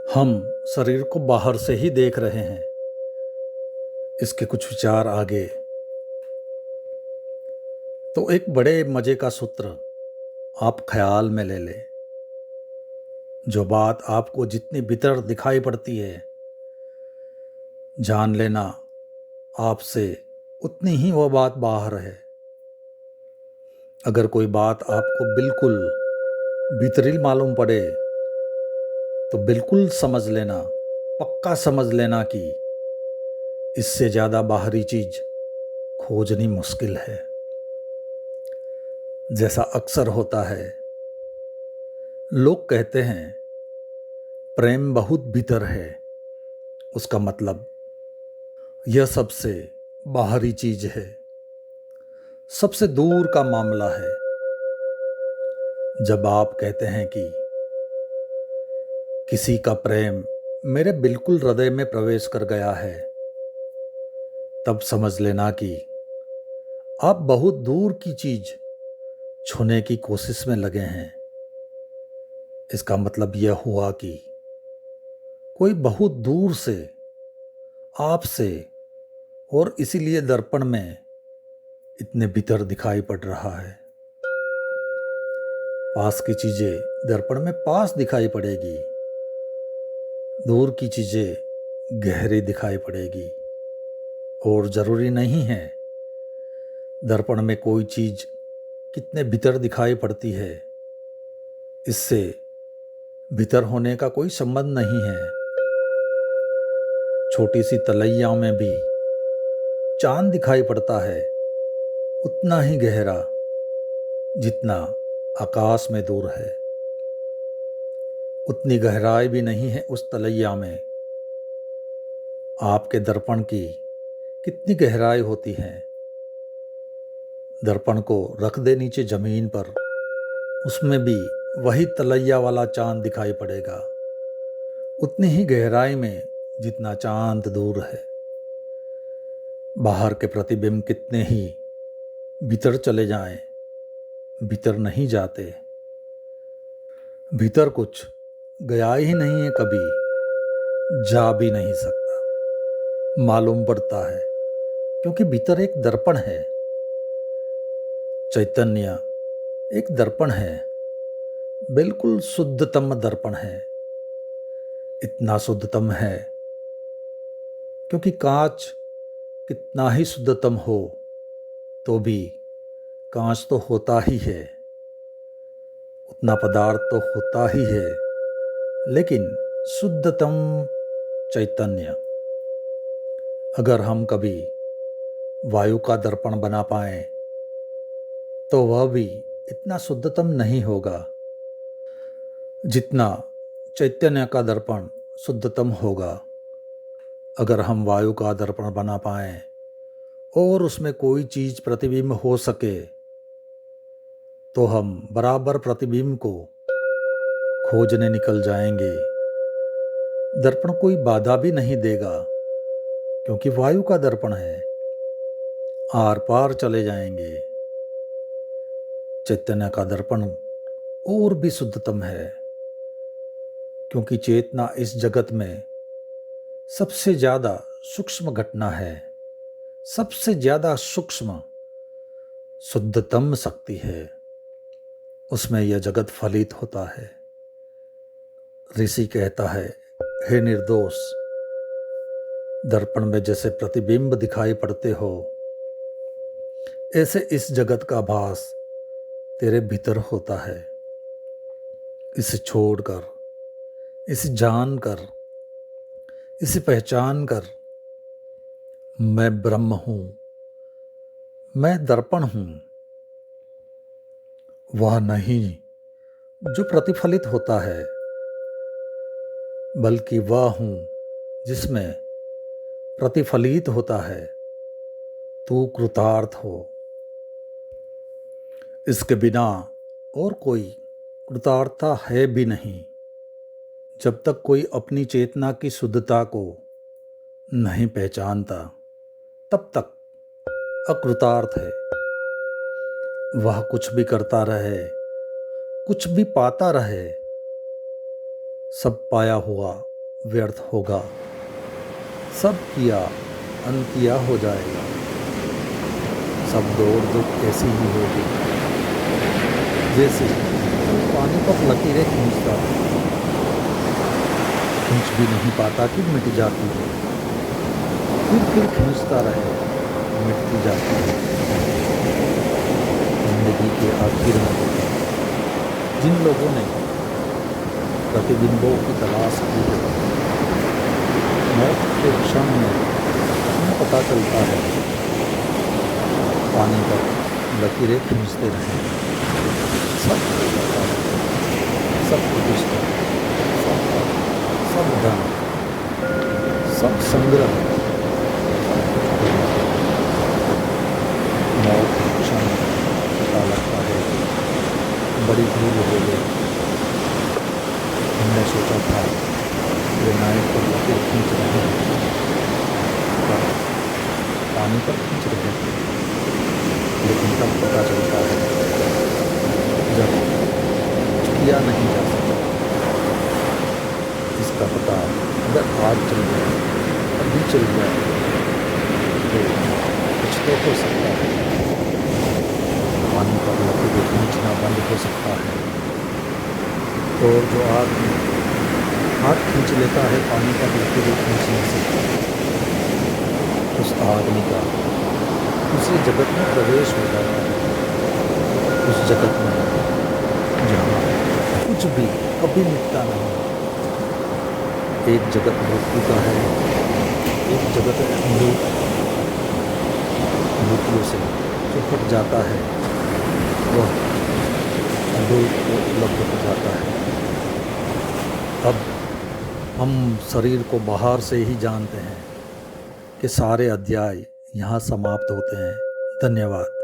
हम शरीर को बाहर से ही देख रहे हैं। इसके कुछ विचार आगे। तो एक बड़े मजे का सूत्र आप ख्याल में ले लें। जो बात आपको जितनी भीतर दिखाई पड़ती है, जान लेना आपसे उतनी ही वह बात बाहर है। अगर कोई बात आपको बिल्कुल भीतरी मालूम पड़े तो बिल्कुल समझ लेना, पक्का समझ लेना कि इससे ज़्यादा बाहरी चीज खोजनी मुश्किल है। जैसा अक्सर होता है, लोग कहते हैं प्रेम बहुत भीतर है। उसका मतलब यह सबसे बाहरी चीज है, सबसे दूर का मामला है। जब आप कहते हैं कि किसी का प्रेम मेरे बिल्कुल हृदय में प्रवेश कर गया है, तब समझ लेना कि आप बहुत दूर की चीज छूने की कोशिश में लगे हैं। इसका मतलब यह हुआ कि कोई बहुत दूर से आपसे और इसीलिए दर्पण में इतने भीतर दिखाई पड़ रहा है। पास की चीजें दर्पण में पास दिखाई पड़ेगी, दूर की चीजें गहरी दिखाई पड़ेगी। और जरूरी नहीं है दर्पण में कोई चीज कितने भीतर दिखाई पड़ती है, इससे भीतर होने का कोई संबंध नहीं है। छोटी सी तलैया में भी चांद दिखाई पड़ता है, उतना ही गहरा जितना आकाश में दूर है। उतनी गहराई भी नहीं है उस तलैया में। आपके दर्पण की कितनी गहराई होती है। दर्पण को रख दे नीचे जमीन पर, उसमें भी वही तलैया वाला चांद दिखाई पड़ेगा, उतनी ही गहराई में जितना चांद दूर है। बाहर के प्रतिबिंब कितने ही भीतर चले जाएं, भीतर नहीं जाते। भीतर कुछ गया ही नहीं है, कभी जा भी नहीं सकता। मालूम पड़ता है क्योंकि भीतर एक दर्पण है। चैतन्य एक दर्पण है, बिल्कुल शुद्धतम दर्पण है। इतना शुद्धतम है क्योंकि कांच कितना ही शुद्धतम हो तो भी कांच तो होता ही है, उतना पदार्थ तो होता ही है। लेकिन शुद्धतम चैतन्य, अगर हम कभी वायु का दर्पण बना पाएं तो वह भी इतना शुद्धतम नहीं होगा जितना चैतन्य का दर्पण शुद्धतम होगा। अगर हम वायु का दर्पण बना पाएं और उसमें कोई चीज प्रतिबिंब हो सके तो हम बराबर प्रतिबिंब को खोजने निकल जाएंगे। दर्पण कोई बाधा भी नहीं देगा क्योंकि वायु का दर्पण है, आर पार चले जाएंगे। चैतन्य का दर्पण और भी शुद्धतम है क्योंकि चेतना इस जगत में सबसे ज्यादा सूक्ष्म घटना है, सबसे ज्यादा सूक्ष्म शुद्धतम शक्ति है। उसमें यह जगत फलित होता है। ऋषि कहता है, हे निर्दोष, दर्पण में जैसे प्रतिबिंब दिखाई पड़ते हो, ऐसे इस जगत का भास तेरे भीतर होता है। इसे छोड़कर, इसे जानकर, इसे पहचान कर, मैं ब्रह्म हूं, मैं दर्पण हूं, वह नहीं जो प्रतिफलित होता है, बल्कि वह हूं जिसमें प्रतिफलित होता है। तू कृतार्थ हो। इसके बिना और कोई कृतार्थता है भी नहीं। जब तक कोई अपनी चेतना की शुद्धता को नहीं पहचानता, तब तक अकृतार्थ है। वह कुछ भी करता रहे, कुछ भी पाता रहे, सब पाया हुआ व्यर्थ होगा। सब किया अनकिया हो जाएगा। सब दौड़ धूप ऐसी ही होगी जैसे पानी पर लकीरें खींचता है, खींच भी नहीं पाता कि मिट जाती है, फिर खींचता रहे, मिटती जाती है। जिंदगी के आखिर में जिन लोगों ने प्रतिबिंबों की तलाश की है, मौत के क्षण में उन्हें पता चलता है पानी पर लकीरें खींचते रहे। सब पता है, सब प्रतिष्ठा, सब पद, सब धन, सब संग्रह, मौत के क्षण में पता लगता है बड़ी भूल हो गई। हमने सोचा था वे नायक पर लकीर खींच रहे हैं, पर पानी पर खींच रहे थे। लेकिन तब पता चलता है जब कुछ किया नहीं जा सकता। इसका पता अगर आज चल जाए, अभी चल जाए तो कुछ तो हो सकता है। पानी पर लकीरें खींचना बंद हो सकता है। और जो आदमी हाथ खींच लेता है पानी पर लकीरें खींचने से, उस आदमी का उसी जगत में प्रवेश हो जाता है। उस जगत में जहाँ कुछ भी कभी मिटता नहीं। एक जगत मृत्यु का है, एक जगत अमृत। मृत्यु से जो हट जाता है वह अमृत को उपलब्ध हो जाता है। अब हम शरीर को बाहर से ही जानते हैं कि सारे अध्याय यहाँ समाप्त होते हैं। धन्यवाद।